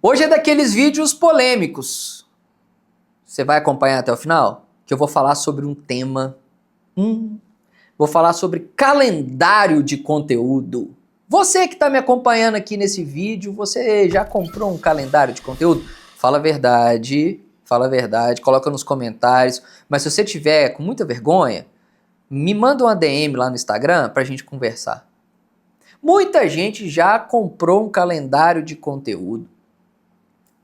Hoje é daqueles vídeos polêmicos. Você vai acompanhar até o final? Que eu vou falar sobre um tema. Vou falar sobre calendário de conteúdo. Você que está me acompanhando aqui nesse vídeo, você já comprou um calendário de conteúdo? Fala a verdade, coloca nos comentários. Mas se você tiver com muita vergonha, me manda uma DM lá no Instagram pra gente conversar. Muita gente já comprou um calendário de conteúdo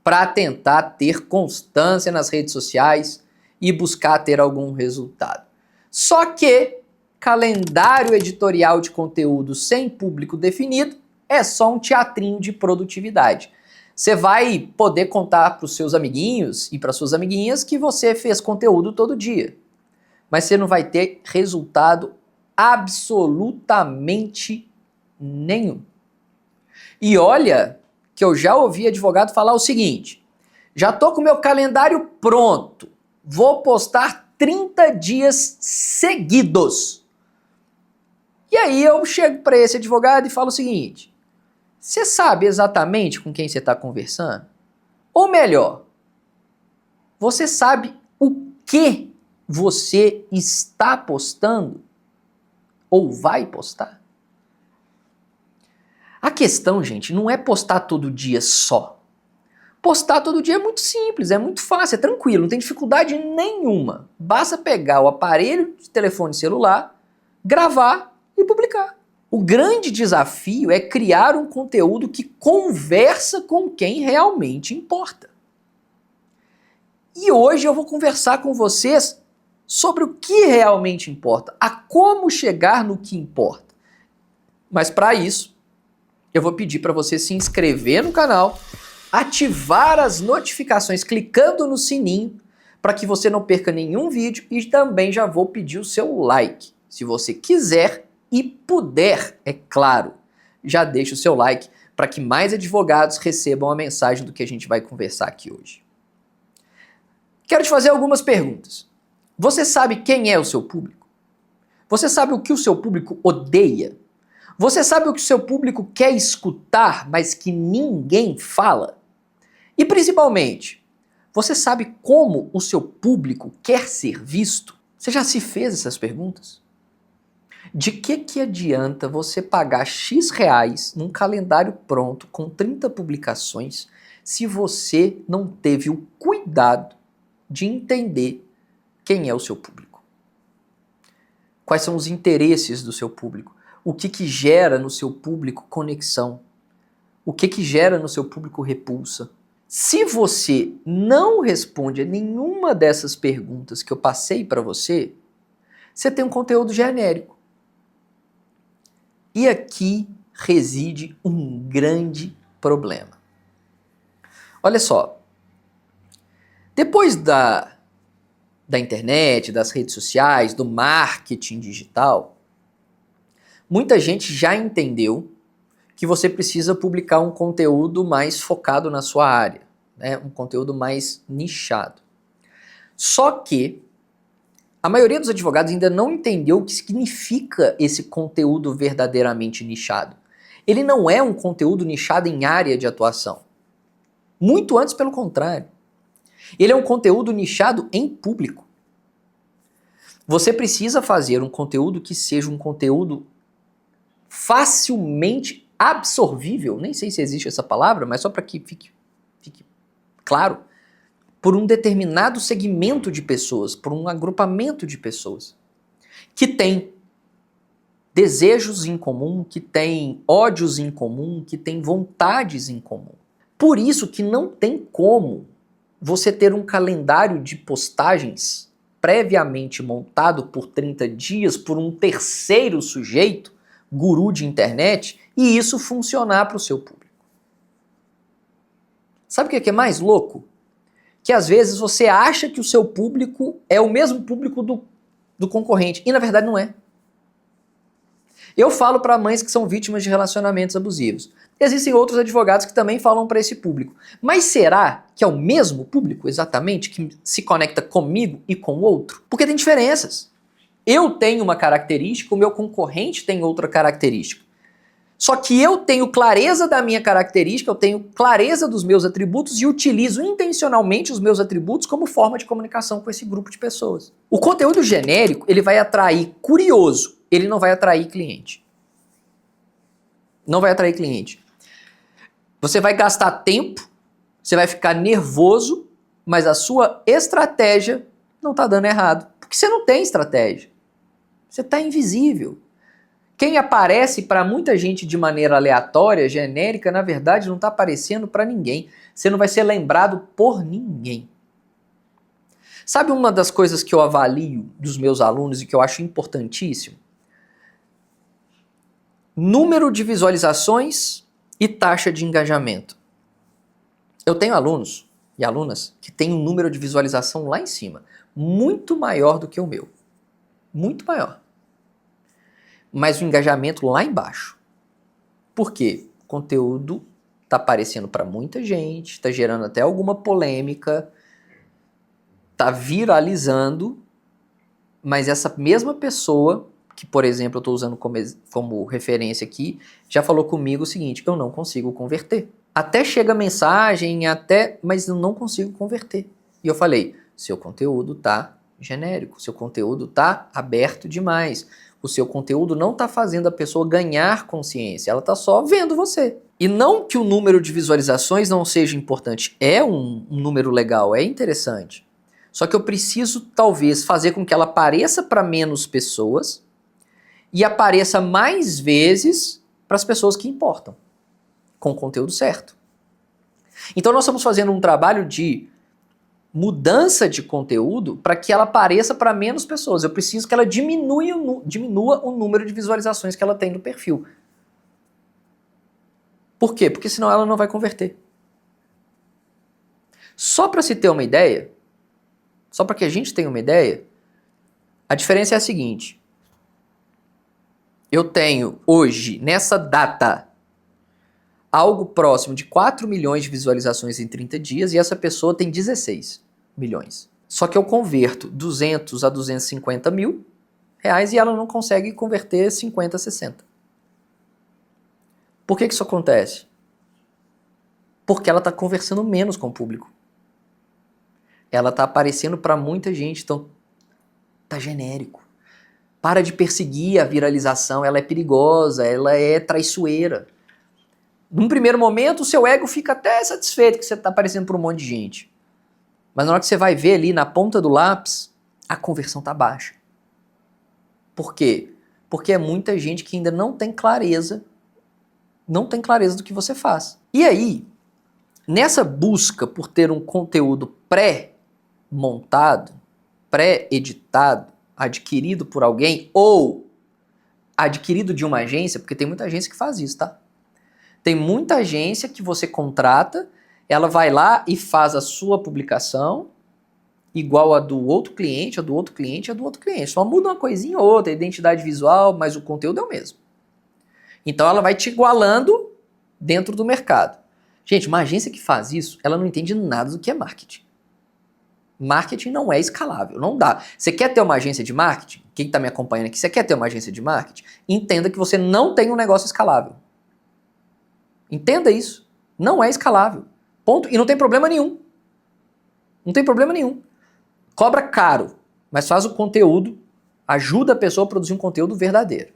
para tentar ter constância nas redes sociais e buscar ter algum resultado. Só que calendário editorial de conteúdo sem público definido é só um teatrinho de produtividade. Você vai poder contar para os seus amiguinhos e para suas amiguinhas que você fez conteúdo todo dia, mas você não vai ter resultado absolutamente nenhum. E olha que eu já ouvi advogado falar o seguinte: já tô com meu calendário pronto, vou postar 30 dias seguidos. E aí eu chego para esse advogado e falo o seguinte: você sabe exatamente com quem você está conversando? Ou melhor, você sabe o que você está postando ou vai postar? A questão, gente, não é postar todo dia só. Postar todo dia é muito simples, é muito fácil, é tranquilo, não tem dificuldade nenhuma. Basta pegar o aparelho de telefone celular, gravar e publicar. O grande desafio é criar um conteúdo que conversa com quem realmente importa. E hoje eu vou conversar com vocês sobre o que realmente importa, a como chegar no que importa. Mas para isso, eu vou pedir para você se inscrever no canal, ativar as notificações clicando no sininho para que você não perca nenhum vídeo, e também já vou pedir o seu like. Se você quiser e puder, é claro, já deixa o seu like para que mais advogados recebam a mensagem do que a gente vai conversar aqui hoje. Quero te fazer algumas perguntas. Você sabe quem é o seu público? Você sabe o que o seu público odeia? Você sabe o que o seu público quer escutar, mas que ninguém fala? E principalmente, você sabe como o seu público quer ser visto? Você já se fez essas perguntas? De que adianta você pagar X reais num calendário pronto com 30 publicações se você não teve o cuidado de entender quem é o seu público? Quais são os interesses do seu público? O que gera no seu público conexão? O que gera no seu público repulsa? Se você não responde a nenhuma dessas perguntas que eu passei para você, você tem um conteúdo genérico. E aqui reside um grande problema. Olha só, depois da internet, das redes sociais, do marketing digital, muita gente já entendeu que você precisa publicar um conteúdo mais focado na sua área, né? Um conteúdo mais nichado. Só que a maioria dos advogados ainda não entendeu o que significa esse conteúdo verdadeiramente nichado. Ele não é um conteúdo nichado em área de atuação. Muito antes, pelo contrário. Ele é um conteúdo nichado em público. Você precisa fazer um conteúdo que seja um conteúdo facilmente absorvível, nem sei se existe essa palavra, mas só para que fique claro, por um determinado segmento de pessoas, por um agrupamento de pessoas que tem desejos em comum, que tem ódios em comum, que tem vontades em comum. Por isso que não tem como você ter um calendário de postagens previamente montado por 30 dias por um terceiro sujeito, guru de internet, e isso funcionar para o seu público. Sabe o que é mais louco? Que às vezes você acha que o seu público é o mesmo público do concorrente, e na verdade não é. Eu falo para mães que são vítimas de relacionamentos abusivos. Existem outros advogados que também falam para esse público. Mas será que é o mesmo público exatamente que se conecta comigo e com o outro? Porque tem diferenças. Eu tenho uma característica, o meu concorrente tem outra característica. Só que eu tenho clareza da minha característica, eu tenho clareza dos meus atributos e utilizo intencionalmente os meus atributos como forma de comunicação com esse grupo de pessoas. O conteúdo genérico, ele vai atrair curioso, ele não vai atrair cliente. Não vai atrair cliente. Você vai gastar tempo, você vai ficar nervoso, mas a sua estratégia não está dando errado. Porque você não tem estratégia. Você está invisível. Quem aparece para muita gente de maneira aleatória, genérica, na verdade não está aparecendo para ninguém. Você não vai ser lembrado por ninguém. Sabe uma das coisas que eu avalio dos meus alunos e que eu acho importantíssimo? Número de visualizações e taxa de engajamento. Eu tenho alunos e alunas que têm um número de visualização lá em cima, muito maior do que o meu. Muito maior. Mas o engajamento lá embaixo. Por quê? O conteúdo está aparecendo para muita gente, está gerando até alguma polêmica, está viralizando, mas essa mesma pessoa, que por exemplo eu estou usando como referência aqui, já falou comigo o seguinte: eu não consigo converter. Até chega mensagem, mas eu não consigo converter. E eu falei, seu conteúdo está genérico, seu conteúdo está aberto demais. O seu conteúdo não está fazendo a pessoa ganhar consciência, ela está só vendo você. E não que o número de visualizações não seja importante, é um número legal, é interessante. Só que eu preciso talvez fazer com que ela apareça para menos pessoas e apareça mais vezes para as pessoas que importam, com o conteúdo certo. Então nós estamos fazendo um trabalho de mudança de conteúdo para que ela apareça para menos pessoas. Eu preciso que ela diminua o número de visualizações que ela tem no perfil. Por quê? Porque senão ela não vai converter. Só para se ter uma ideia, só para que a gente tenha uma ideia, a diferença é a seguinte. Eu tenho hoje, nessa data, algo próximo de 4 milhões de visualizações em 30 dias e essa pessoa tem 16 milhões. Só que eu converto 200 a 250 mil reais e ela não consegue converter 50 a 60. Por que isso acontece? Porque ela está conversando menos com o público. Ela está aparecendo para muita gente, então tá genérico. Para de perseguir a viralização, ela é perigosa, ela é traiçoeira. Num primeiro momento, o seu ego fica até satisfeito que você está aparecendo para um monte de gente. Mas na hora que você vai ver ali na ponta do lápis, a conversão está baixa. Por quê? Porque é muita gente que ainda não tem clareza do que você faz. E aí, nessa busca por ter um conteúdo pré-montado, pré-editado, adquirido por alguém ou adquirido de uma agência, porque tem muita agência que faz isso, tá? Tem muita agência que você contrata, ela vai lá e faz a sua publicação igual a do outro cliente, a do outro cliente, a do outro cliente. Só muda uma coisinha ou outra, a identidade visual, mas o conteúdo é o mesmo. Então ela vai te igualando dentro do mercado. Gente, uma agência que faz isso, ela não entende nada do que é marketing. Marketing não é escalável, não dá. Você quer ter uma agência de marketing? Quem está me acompanhando aqui, você quer ter uma agência de marketing? Entenda que você não tem um negócio escalável. Entenda isso. Não é escalável. Ponto. E não tem problema nenhum. Não tem problema nenhum. Cobra caro, mas faz o conteúdo, ajuda a pessoa a produzir um conteúdo verdadeiro.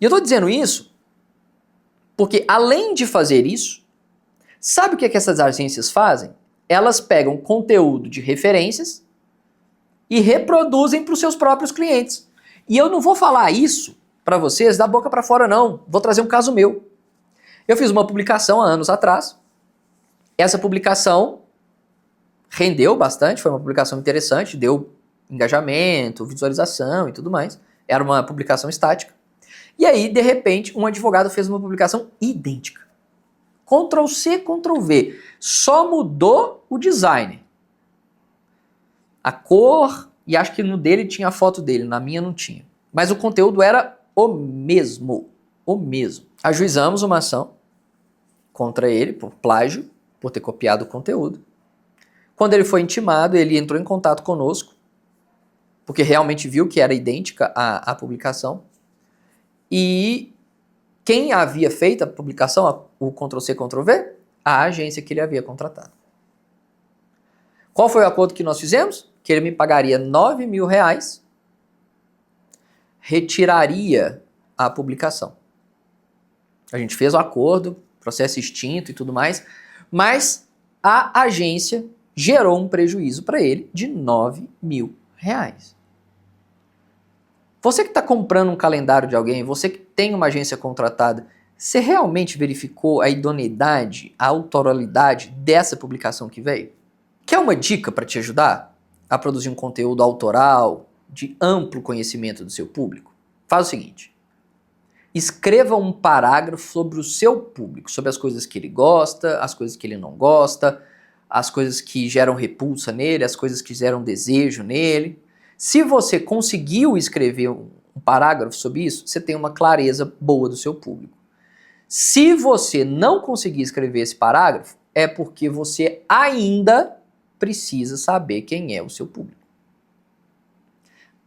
E eu estou dizendo isso porque, além de fazer isso, sabe o que essas agências fazem? Elas pegam conteúdo de referências e reproduzem para os seus próprios clientes. E eu não vou falar isso para vocês da boca para fora, não. Vou trazer um caso meu. Eu fiz uma publicação há anos atrás. Essa publicação rendeu bastante, foi uma publicação interessante, deu engajamento, visualização e tudo mais. Era uma publicação estática. E aí, de repente, um advogado fez uma publicação idêntica. Ctrl+C, Ctrl+V. Só mudou o design. A cor, e acho que no dele tinha a foto dele, na minha não tinha. Mas o conteúdo era o mesmo. O mesmo. Ajuizamos uma ação contra ele por plágio, por ter copiado o conteúdo. Quando ele foi intimado, ele entrou em contato conosco, porque realmente viu que era idêntica à publicação. E Quem havia feito a publicação, o Ctrl+C, Ctrl+V? A agência que ele havia contratado. Qual foi o acordo que nós fizemos? Que ele me pagaria R$9.000, retiraria a publicação. A gente fez o acordo, processo extinto e tudo mais, mas a agência gerou um prejuízo para ele de R$9.000. Você que está comprando um calendário de alguém, você que tem uma agência contratada, você realmente verificou a idoneidade, a autoralidade dessa publicação que veio? Quer uma dica para te ajudar a produzir um conteúdo autoral, de amplo conhecimento do seu público? Faz o seguinte: escreva um parágrafo sobre o seu público, sobre as coisas que ele gosta, as coisas que ele não gosta, as coisas que geram repulsa nele, as coisas que geram desejo nele. Se você conseguiu escrever um parágrafo sobre isso, você tem uma clareza boa do seu público. Se você não conseguir escrever esse parágrafo, é porque você ainda precisa saber quem é o seu público,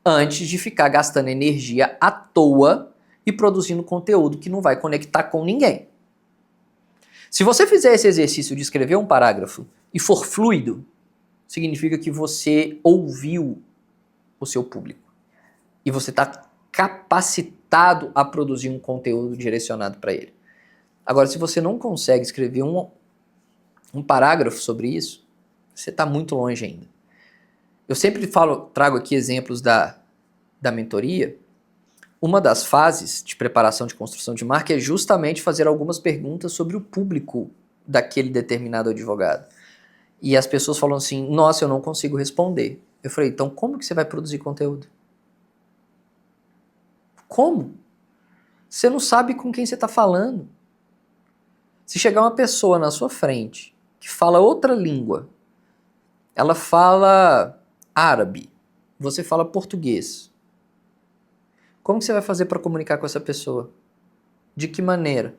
antes de ficar gastando energia à toa e produzindo conteúdo que não vai conectar com ninguém. Se você fizer esse exercício de escrever um parágrafo e for fluido, significa que você ouviu o seu público e você está capacitado a produzir um conteúdo direcionado para ele. Agora, se você não consegue escrever um parágrafo sobre isso, você está muito longe ainda. Eu sempre trago aqui exemplos da mentoria. Uma das fases de preparação de construção de marca é justamente fazer algumas perguntas sobre o público daquele determinado advogado. E as pessoas falam assim: nossa, eu não consigo responder. Eu falei: então como que você vai produzir conteúdo? Como? Você não sabe com quem você está falando. Se chegar uma pessoa na sua frente que fala outra língua, ela fala árabe, você fala português, como que você vai fazer para comunicar com essa pessoa? De que maneira?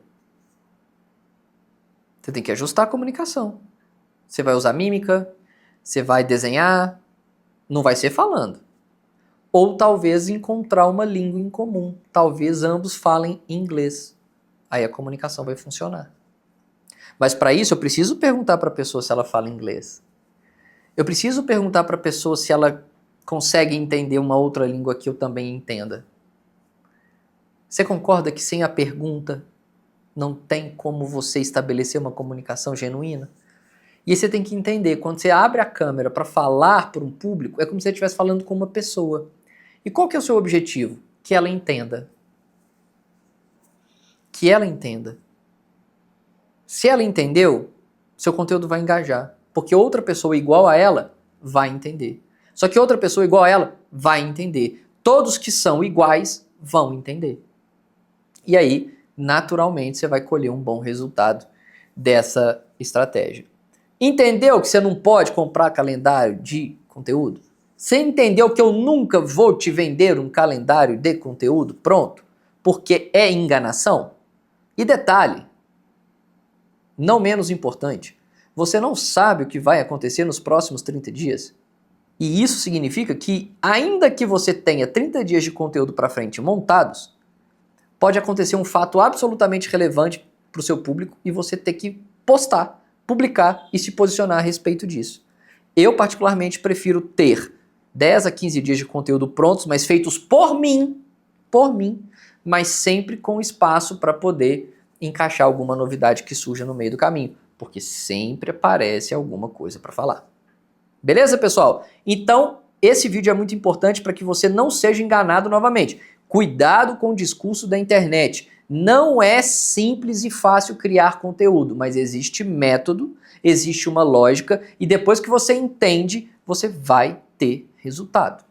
Você tem que ajustar a comunicação. Você vai usar mímica, você vai desenhar, não vai ser falando. Ou talvez encontrar uma língua em comum. Talvez ambos falem inglês. Aí a comunicação vai funcionar. Mas para isso eu preciso perguntar para a pessoa se ela fala inglês. Eu preciso perguntar para a pessoa se ela consegue entender uma outra língua que eu também entenda. Você concorda que sem a pergunta não tem como você estabelecer uma comunicação genuína? E aí você tem que entender, quando você abre a câmera para falar para um público, é como se você estivesse falando com uma pessoa. E qual que é o seu objetivo? Que ela entenda. Que ela entenda. Se ela entendeu, seu conteúdo vai engajar. Porque outra pessoa igual a ela vai entender. Só que outra pessoa igual a ela vai entender. Todos que são iguais vão entender. E aí, naturalmente, você vai colher um bom resultado dessa estratégia. Entendeu que você não pode comprar calendário de conteúdo? Você entendeu que eu nunca vou te vender um calendário de conteúdo pronto? Porque é enganação? E detalhe, não menos importante, você não sabe o que vai acontecer nos próximos 30 dias? E isso significa que, ainda que você tenha 30 dias de conteúdo para frente montados, pode acontecer um fato absolutamente relevante para o seu público e você ter que postar, publicar e se posicionar a respeito disso. Eu, particularmente, prefiro ter 10 a 15 dias de conteúdo prontos, mas feitos por mim, mas sempre com espaço para poder encaixar alguma novidade que surja no meio do caminho, porque sempre aparece alguma coisa para falar. Beleza, pessoal? Então, esse vídeo é muito importante para que você não seja enganado novamente. Cuidado com o discurso da internet. Não é simples e fácil criar conteúdo, mas existe método, existe uma lógica e depois que você entende, você vai ter resultado.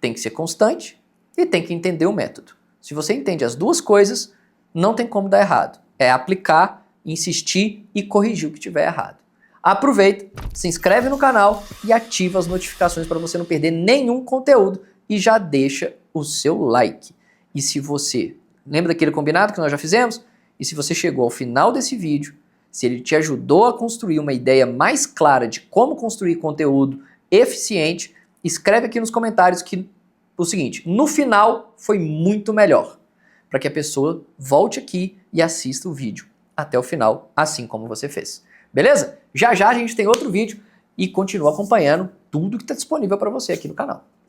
Tem que ser constante e tem que entender o método. Se você entende as duas coisas, não tem como dar errado. É aplicar, insistir e corrigir o que tiver errado. Aproveita, se inscreve no canal e ativa as notificações para você não perder nenhum conteúdo e já deixa o seu like. E se você lembra daquele combinado que nós já fizemos? E se você chegou ao final desse vídeo, se ele te ajudou a construir uma ideia mais clara de como construir conteúdo eficiente, escreve aqui nos comentários que o seguinte: no final foi muito melhor. para que a pessoa volte aqui e assista o vídeo até o final, assim como você fez. Beleza? Já já a gente tem outro vídeo e continua acompanhando tudo que está disponível para você aqui no canal.